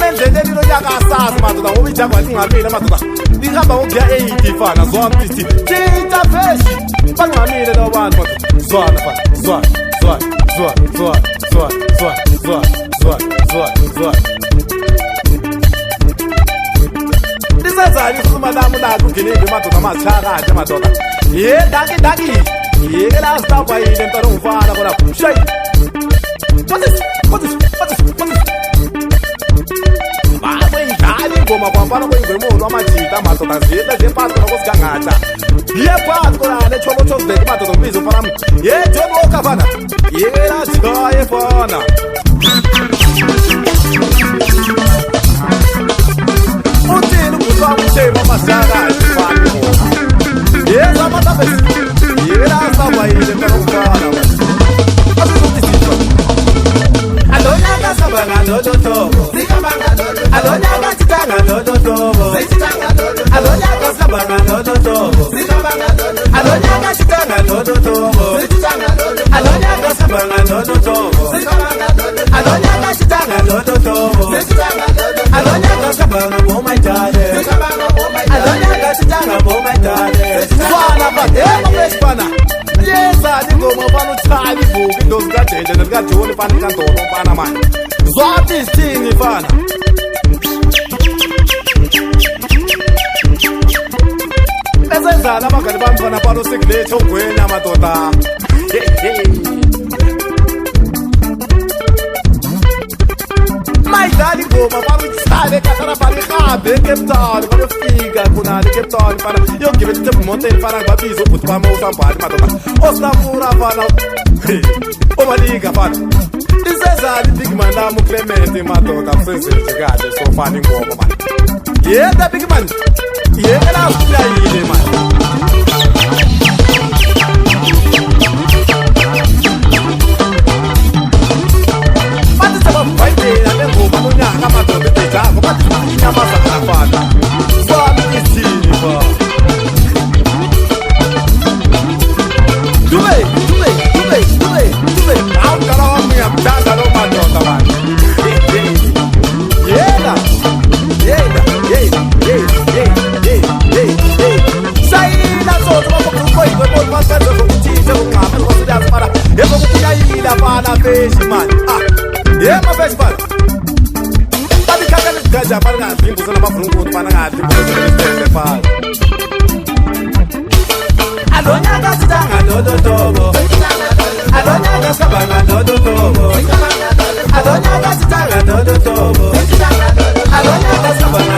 endleleni loyakasazi madoda ngoba ijagwa lingamile madoda lihamba ngokuya 80 fana zwana ithi tshita feshi bangamile lo bantu zwana fana zwana lisenzani isuma lami lalo ungenile madoda mazithakade madoda ye daki yeke la stapa yile mntwana ungifana kona shay what is ingoma kwamfana kwengwemulo amajita madoda zidla zepasi nokusigangatha yephansi konale chobotozibeke madoda mbizo fana yejoboka fana yela jaye fana utini ukuzwa umthemba masaka fana yeza matafesi yela saba yile mntwana ungifana alonyaka sabanga dodotobo alonyaka titanga dodotobo alonyaka sabanga dodotobo alonyaka titanga dodotobo alonyaka sabanga dodotobo alonyaka titanga dodotobo alonyaka sabanga bomaitale alonyaka titanga bomaitale fana badema besfana yeza ingoma fana uthali vuki indozi kajeje nezikajoni fana inkantolo mfana manje zwati isithini fana esenzana abangani bami fana palo sikulethe ungwenya madoda mayidlala ingoma fana uyisale katara fana ihambe eCape Town fana yofika khonale eCape Town fana yogibela iTable Mountain fana ngibabiza ubhuti bami osambhali madoda osafura fana omalinga fana isenzani big man lami uClement madoda kusenzenje kahle so fana ingoma man yenda big man yela usiyayile man bathi sabafayela lengoma nonyaka madoda ejago bathi inyamaza ngafana swami isini ba dube awungala wami uyamdanga lo madoda manje yena sayila soto bakokukoyikwe bona basenze zokuthinta kungqama ngosiyazi fana yezokuyayila fana feshi manje yema feshi fana bathi khaka lesigaja fana ngadli imbuzo namavunguthi fana ngadli imbuzo fana alonyaka sitanga dodotobo alonyaka sabanga dodotobo alonyaka sitanga dodotobo alonyaka sabanga